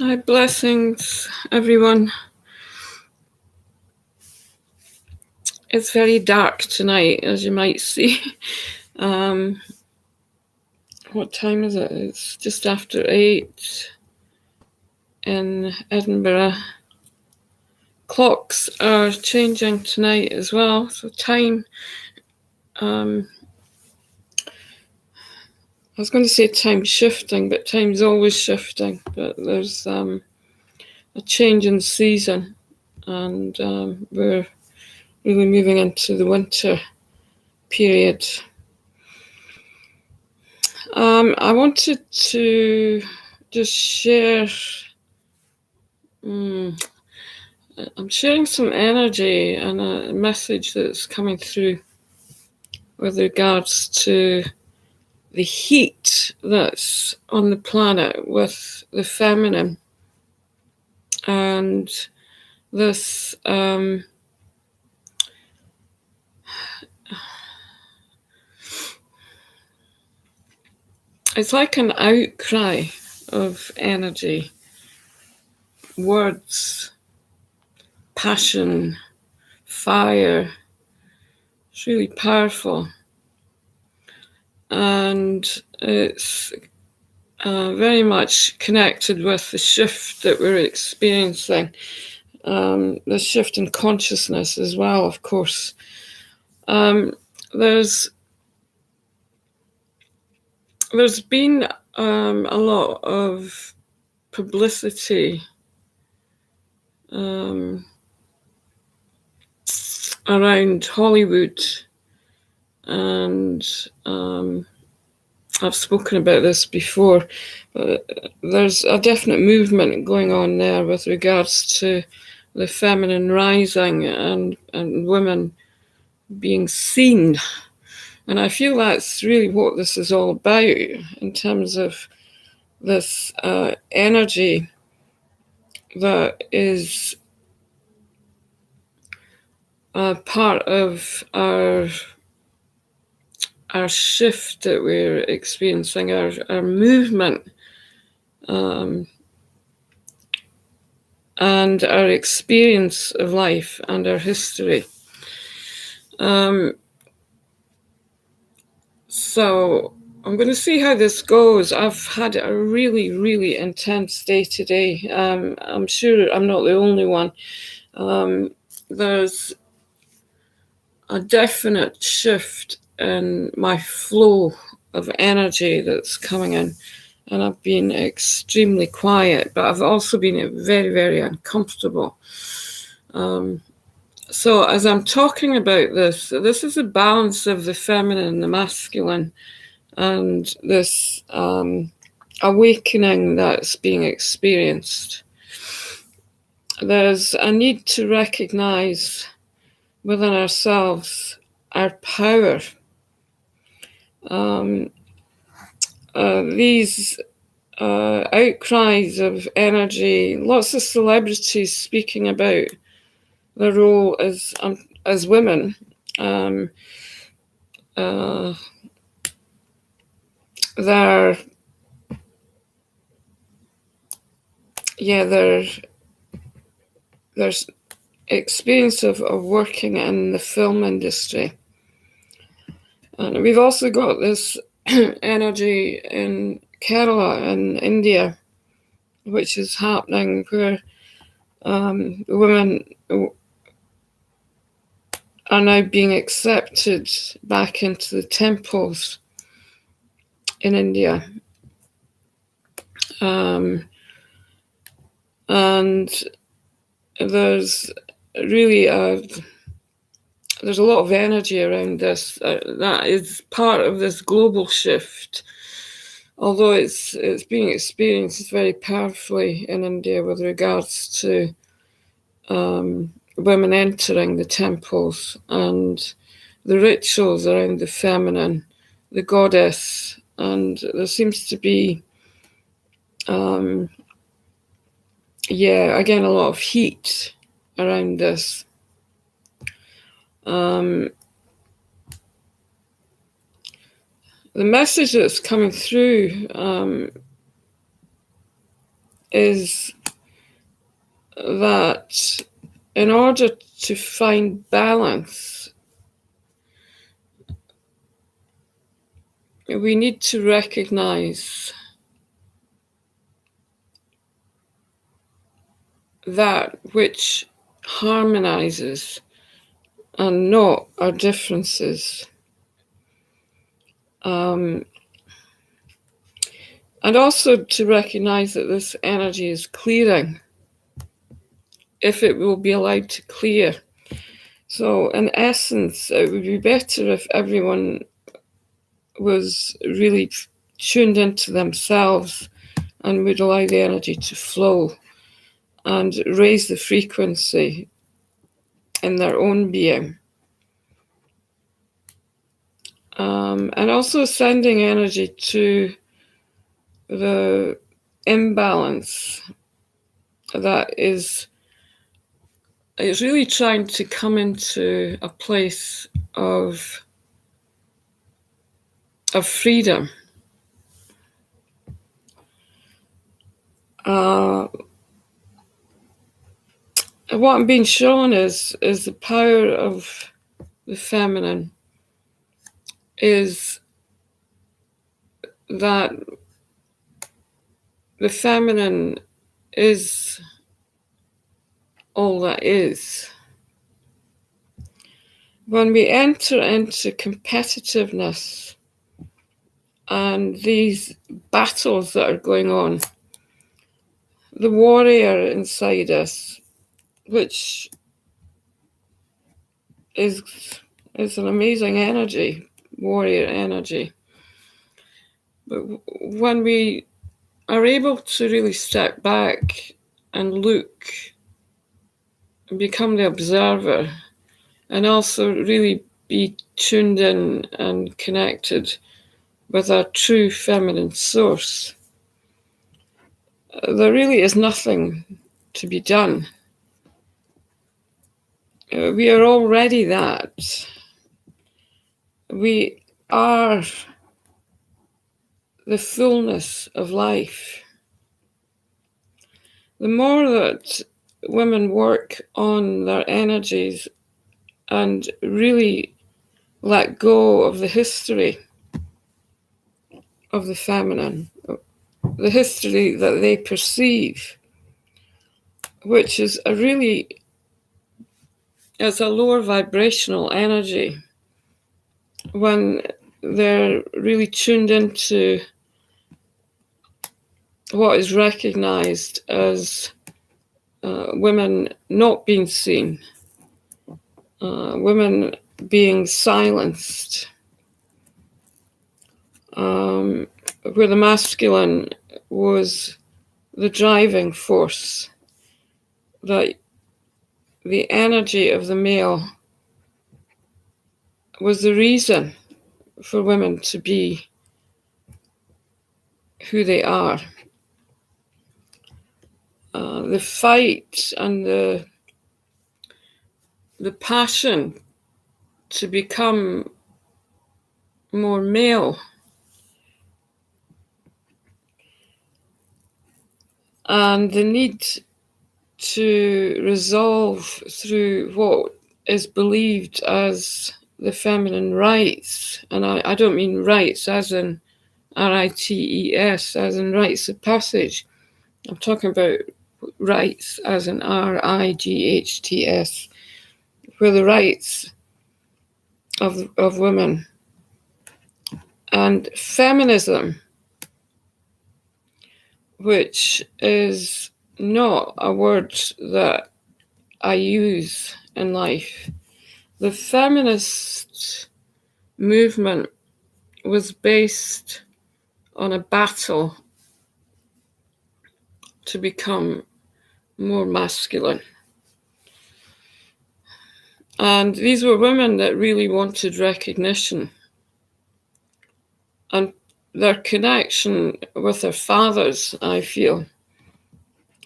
Hi, blessings, everyone. It's very dark tonight, as you might see. What time is it? It's just after 8 in Edinburgh. Clocks are changing tonight as well, so time. I was going to say time shifting, but time's always shifting. But there's a change in season, and we're really moving into the winter period. I wanted to just share. I'm sharing some energy and a message that's coming through with regards to the heat that's on the planet with the feminine and this. It's like an outcry of energy, words, passion, fire. It's really powerful. And it's very much connected with the shift that we're experiencing, the shift in consciousness as well, of course. There's been a lot of publicity around Hollywood, and I've spoken about this before, but there's a definite movement going on there with regards to the feminine rising and women being seen. And I feel that's really what this is all about in terms of this energy that is part of our shift that we're experiencing, our movement, and our experience of life and our history. So I'm going to see how this goes. I've had a really, really intense day today. I'm sure I'm not the only one. There's a definite shift in my flow of energy that's coming in. And I've been extremely quiet, but I've also been very, very uncomfortable. So as I'm talking about this is a balance of the feminine and the masculine, and this awakening that's being experienced. There's a need to recognize within ourselves our power. These outcries of energy, lots of celebrities speaking about their role as women. There's experience of working in the film industry. And we've also got this energy in Kerala in India, which is happening, where women are now being accepted back into the temples in India. And there's really there's a lot of energy around this. That is part of this global shift, although it's being experienced very powerfully in India with regards to women entering the temples and the rituals around the feminine, the goddess, and there seems to be again a lot of heat around this. The message that's coming through is that in order to find balance, we need to recognize that which harmonizes and not our differences. And also to recognize that this energy is clearing, if it will be allowed to clear. So in essence, it would be better if everyone was really tuned into themselves and would allow the energy to flow and raise the frequency in their own being. And also sending energy to the imbalance that is really trying to come into a place of freedom. What I'm being shown is the power of the feminine, is that the feminine is all that is. When we enter into competitiveness and these battles that are going on, the warrior inside us, which is an amazing energy, warrior energy. But when we are able to really step back and look and become the observer, and also really be tuned in and connected with our true feminine source, there really is nothing to be done. We are already that. We are the fullness of life. The more that women work on their energies and really let go of the history of the feminine, the history that they perceive, which is it's a lower vibrational energy, when they're really tuned into what is recognized as women not being seen, women being silenced, where the masculine was the driving force, that the energy of the male was the reason for women to be who they are. The fight and the passion to become more male, and the need to resolve through what is believed as the feminine rights. And I don't mean rights as in RITES, as in rites of passage. I'm talking about rights as in RIGHTS, where the rights of women. And feminism, which is not a word that I use in life. The feminist movement was based on a battle to become more masculine. And these were women that really wanted recognition, and their connection with their fathers, I feel.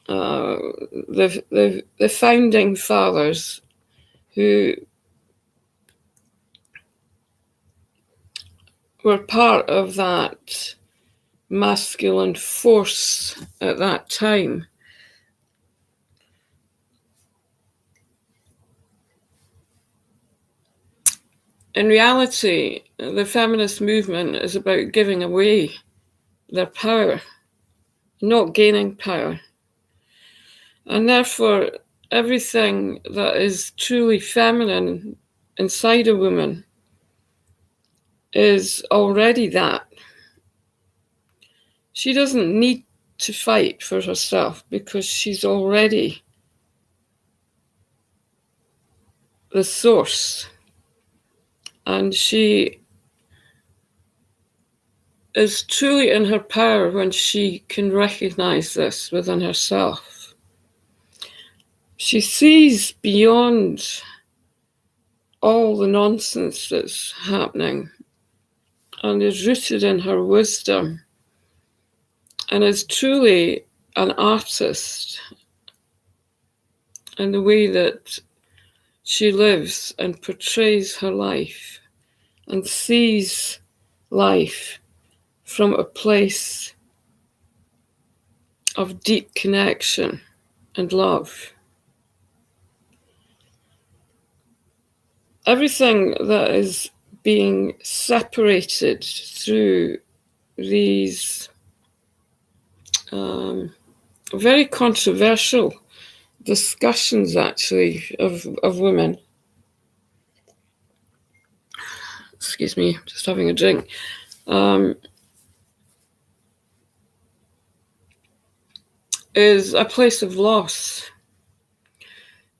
The founding fathers who were part of that masculine force at that time. In reality, the feminist movement is about giving away their power, not gaining power. And therefore, everything that is truly feminine inside a woman is already that. She doesn't need to fight for herself because she's already the source. And she is truly in her power when she can recognize this within herself. She sees beyond all the nonsense that's happening and is rooted in her wisdom and is truly an artist in the way that she lives and portrays her life and sees life from a place of deep connection and love. Everything that is being separated through these very controversial discussions, actually, of women. Excuse me, just having a drink. Is a place of loss.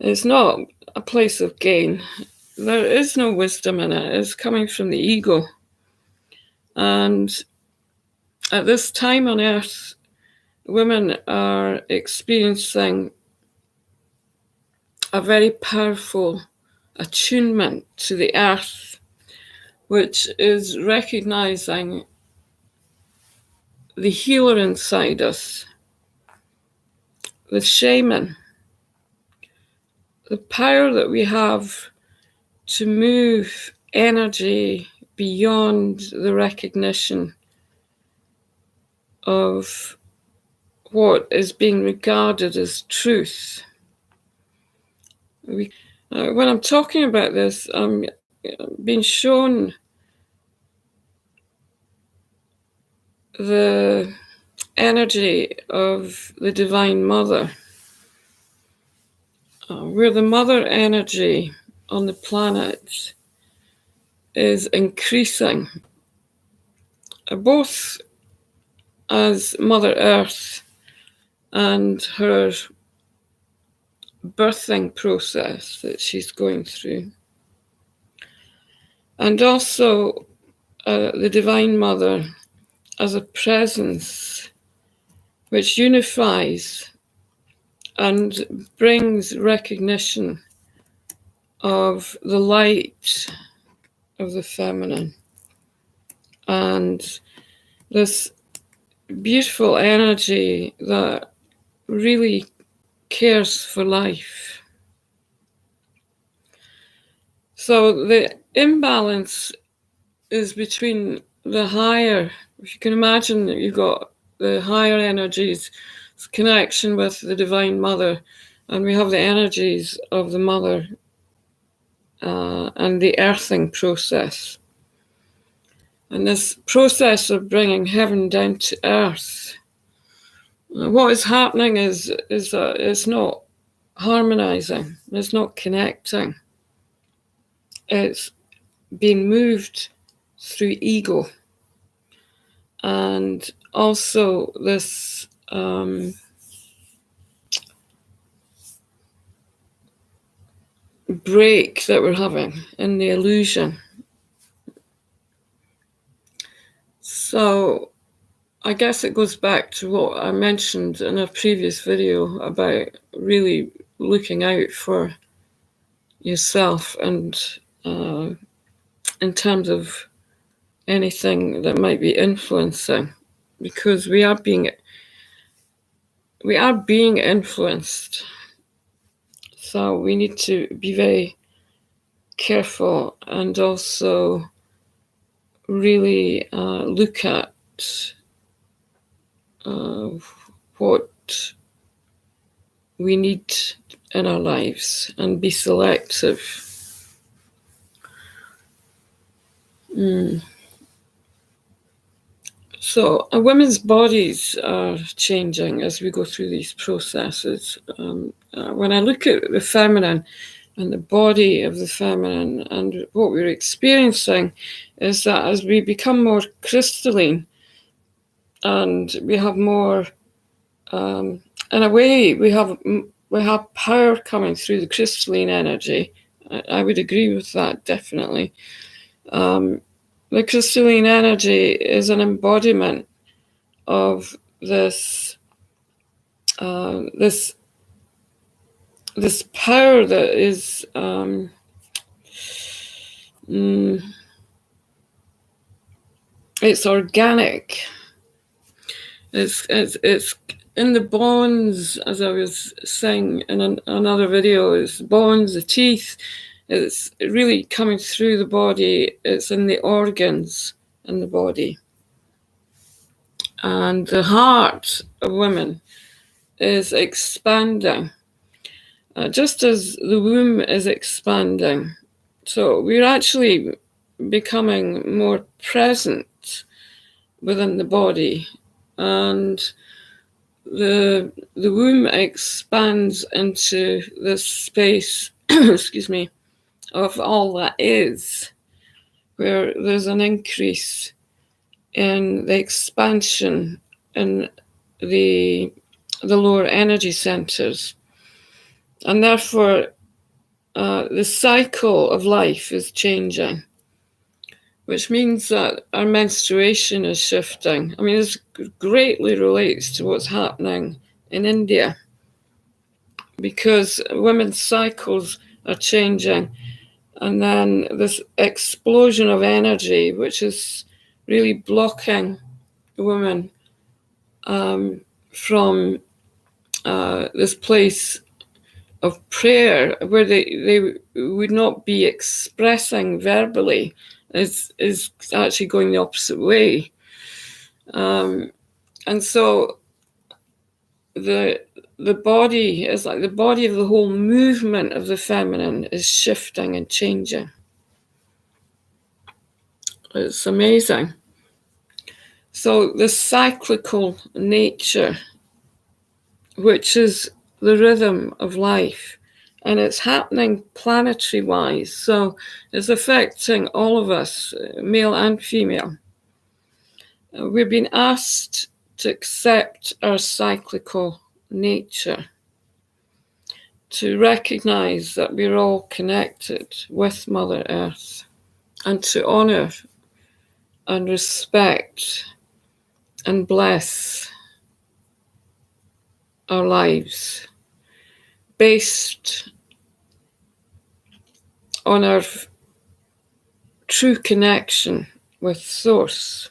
It's not a place of gain. There is no wisdom in it. It's coming from the ego. And at this time on earth, women are experiencing a very powerful attunement to the earth, which is recognizing the healer inside us, the shaman, the power that we have to move energy beyond the recognition of what is being regarded as truth. When I'm talking about this, I'm being shown the energy of the Divine Mother, where the mother energy on the planet is increasing, both as Mother Earth and her birthing process that she's going through, and also the Divine Mother as a presence which unifies and brings recognition of the light of the feminine and this beautiful energy that really cares for life. So the imbalance is between the higher, if you can imagine that you've got the higher energies, connection with the Divine Mother, and we have the energies of the Mother and the earthing process. And this process of bringing heaven down to earth, what is happening is that it's not harmonizing, it's not connecting. It's being moved through ego. And also this break that we're having in the illusion. So I guess it goes back to what I mentioned in a previous video about really looking out for yourself and in terms of anything that might be influencing, because we are being influenced. So we need to be very careful and also really look at what we need in our lives and be selective. So women's bodies are changing as we go through these processes. When I look at the feminine and the body of the feminine, and what we're experiencing is that as we become more crystalline and we have more, in a way, we have power coming through the crystalline energy. I would agree with that, definitely. The crystalline energy is an embodiment of this power that is it's organic. It's in the bones, as I was saying in another video. It's the bones, the teeth. It's really coming through the body. It's in the organs in the body. And the heart of women is expanding, just as the womb is expanding. So we're actually becoming more present within the body, and the womb expands into this space, excuse me, of all that is, where there's an increase in the expansion in the lower energy centers. And therefore, the cycle of life is changing, which means that our menstruation is shifting. I mean, this greatly relates to what's happening in India, because women's cycles are changing. And then this explosion of energy, which is really blocking women from this place of prayer, where they would not be expressing verbally, is actually going the opposite way. And so the body is like the body of the whole movement of the feminine is shifting and changing. It's amazing. So the cyclical nature, which is the rhythm of life, and it's happening planetary wise. So it's affecting all of us, male and female. We've been asked to accept our cyclical nature, to recognize that we're all connected with Mother Earth, and to honor and respect and bless our lives based on our true connection with Source.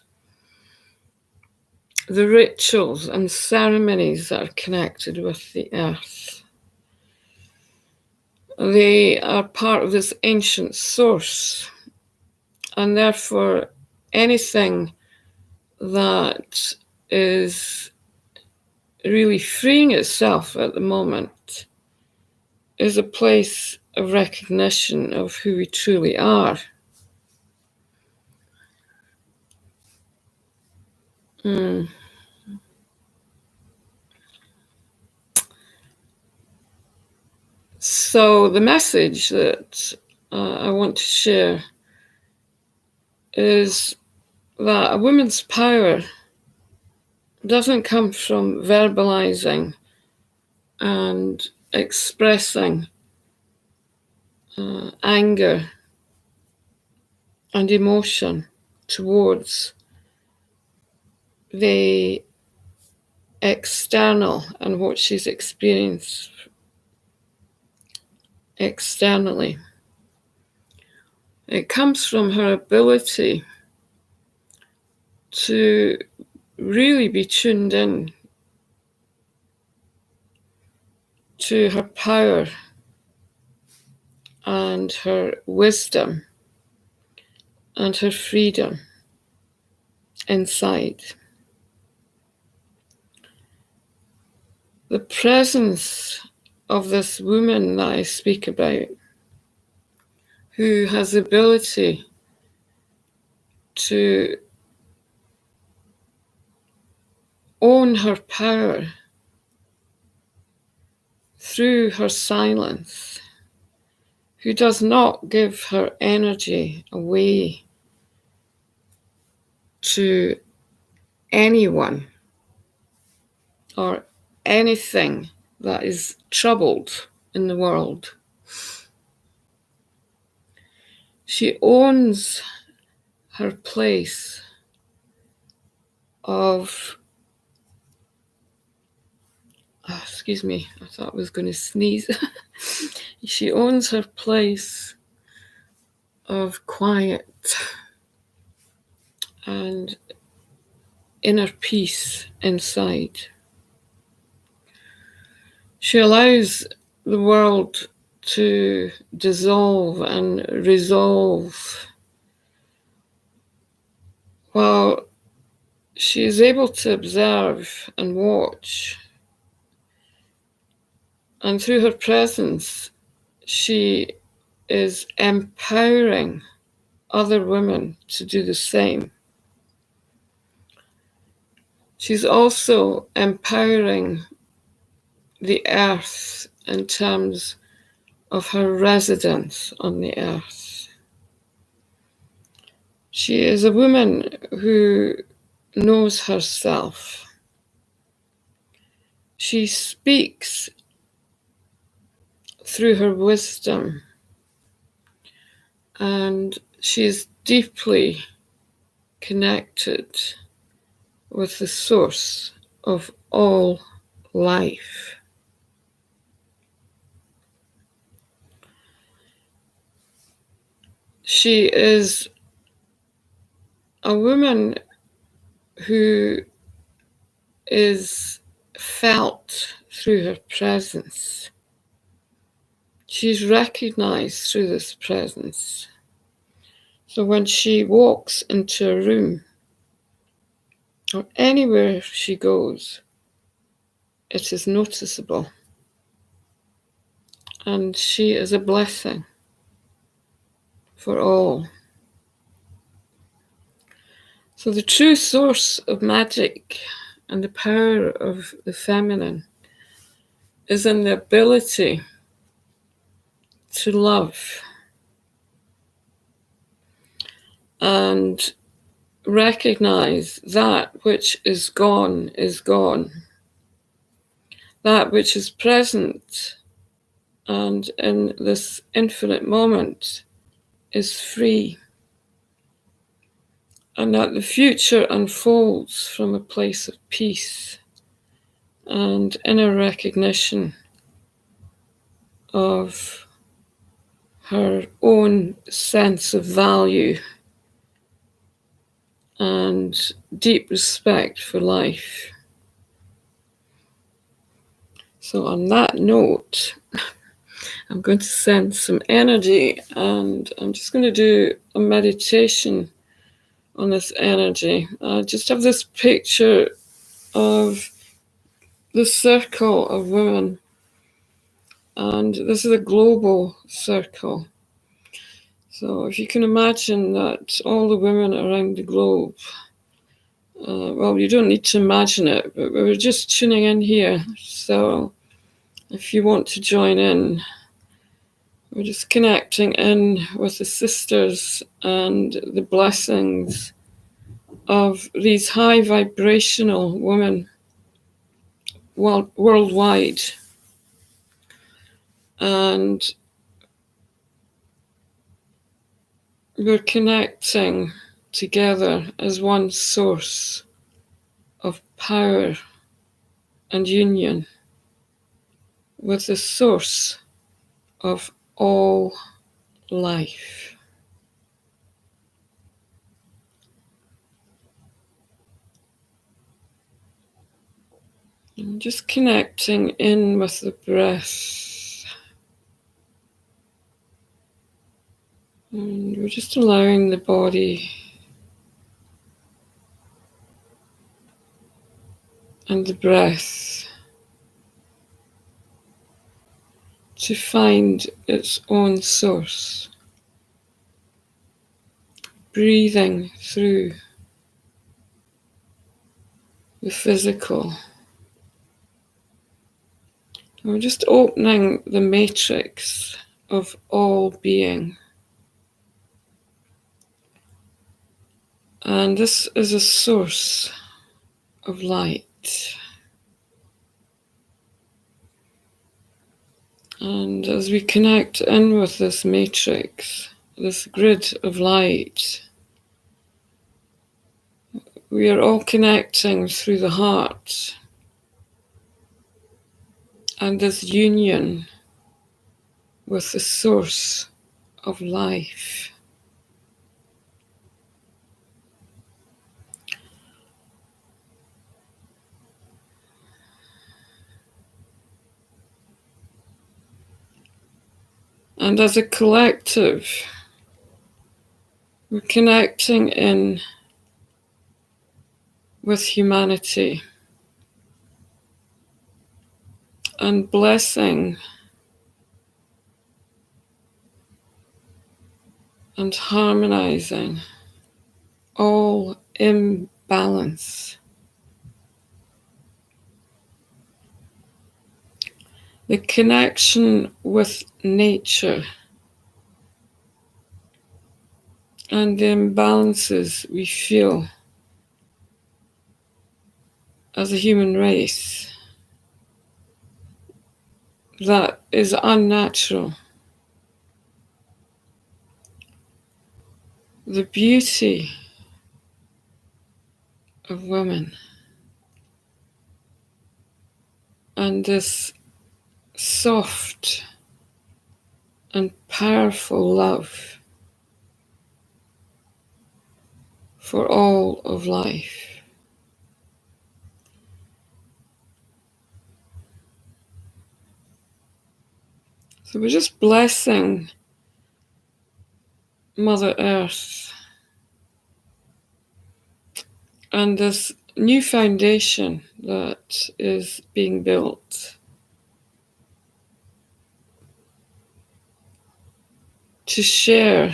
The rituals and ceremonies that are connected with the earth, they are part of this ancient source, and therefore anything that is really freeing itself at the moment is a place of recognition of who we truly are. So the message that I want to share is that a woman's power doesn't come from verbalizing and expressing anger and emotion towards the external and what she's experienced externally. It comes from her ability to really be tuned in to her power and her wisdom and her freedom inside. the presence of this woman that I speak about, who has the ability to own her power through her silence, who does not give her energy away to anyone or anything that is troubled in the world. She owns her place of, excuse me, I thought I was going to sneeze. She owns her place of quiet and inner peace inside. She allows the world to dissolve and resolve while she is able to observe and watch. And through her presence, she is empowering other women to do the same. She's also empowering the earth in terms of her residence on the earth. She is a woman who knows herself. She speaks through her wisdom, and she is deeply connected with the source of all life. She is a woman who is felt through her presence. She's recognized through this presence. So when she walks into a room or anywhere she goes, it is noticeable. And she is a blessing for all. So the true source of magic and the power of the feminine is in the ability to love and recognize that which is gone is gone. That which is present and in this infinite moment is free. And that the future unfolds from a place of peace and inner recognition of her own sense of value and deep respect for life. So on that note, I'm going to send some energy, and I'm just going to do a meditation on this energy. I just have this picture of the circle of women, and this is a global circle. So if you can imagine that all the women around the globe, well, you don't need to imagine it, but we're just tuning in here. So if you want to join in, we're just connecting in with the sisters and the blessings of these high vibrational women worldwide. And we're connecting together as one source of power and union with the source of all life. And just connecting in with the breath. And we're just allowing the body and the breath to find its own source, breathing through the physical. We're just opening the matrix of all being. And this is a source of light. And as we connect in with this matrix, this grid of light, we are all connecting through the heart. And this union with the source of life. And as a collective, we're connecting in with humanity and blessing and harmonizing all imbalance. The connection with nature and the imbalances we feel as a human race that is unnatural. The beauty of women and this soft and powerful love for all of life. So we're just blessing Mother Earth and this new foundation that is being built to share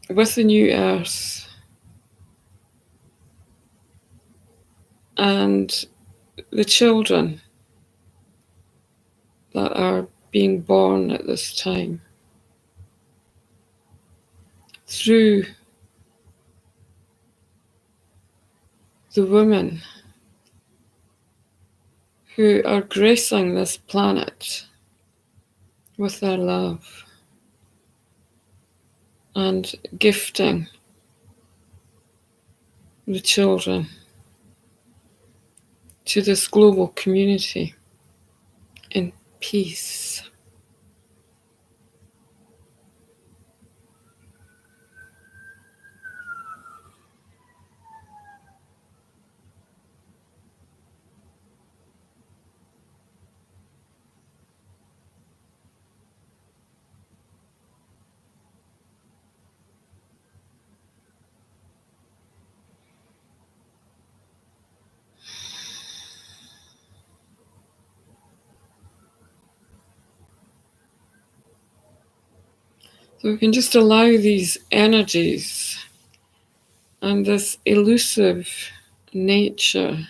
with the new Earth and the children that are being born at this time through the women who are gracing this planet with their love and gifting the children to this global community in peace. So we can just allow these energies and this elusive nature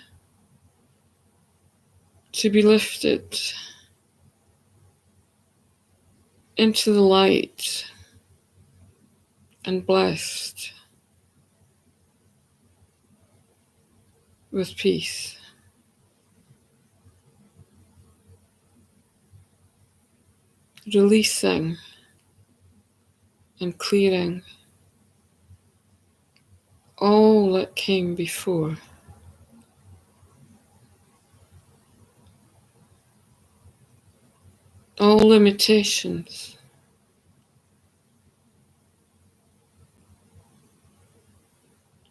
to be lifted into the light and blessed with peace. Releasing and clearing all that came before. All limitations.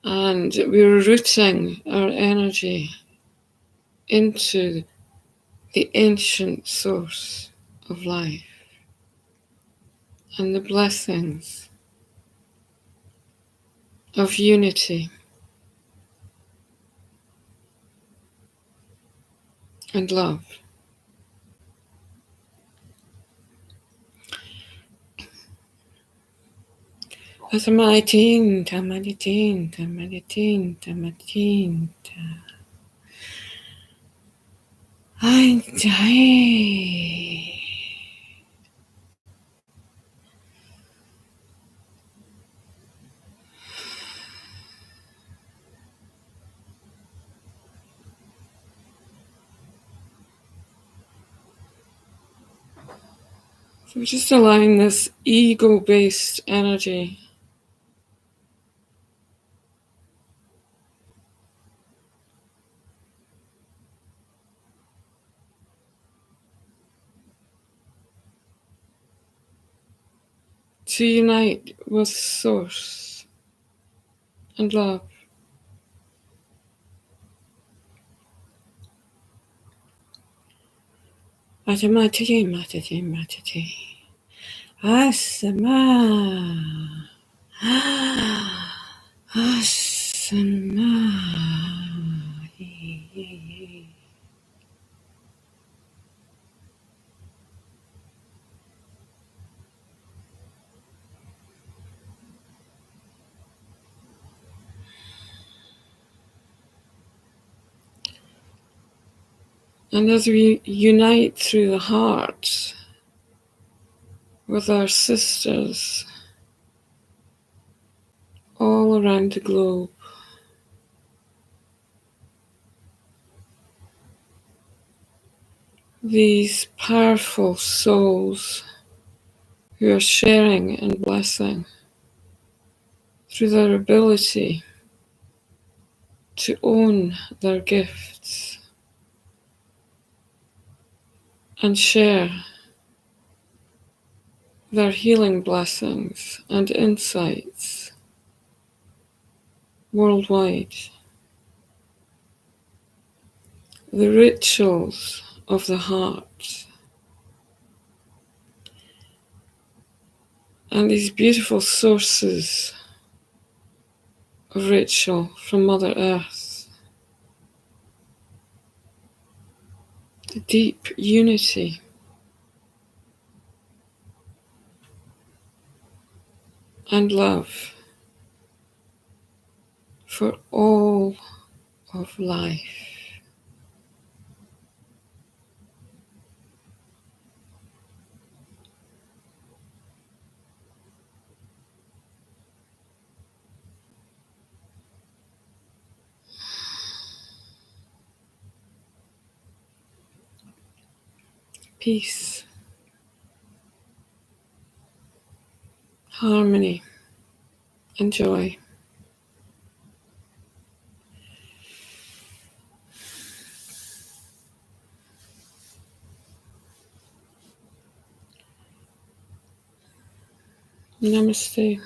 And we're rooting our energy into the ancient source of life and the blessings of unity and love. Tamaditin, tamaditin, tamaditin, tamaditin, ay, so just allowing this ego-based energy to unite with Source and love. Matamati, matati, matati. Asama. Asama. And as we unite through the heart with our sisters all around the globe, these powerful souls who are sharing and blessing through their ability to own their gifts and share their healing blessings and insights worldwide. The rituals of the heart and these beautiful sources of ritual from Mother Earth, the deep unity and love for all of life. Peace, harmony, and joy. Namaste.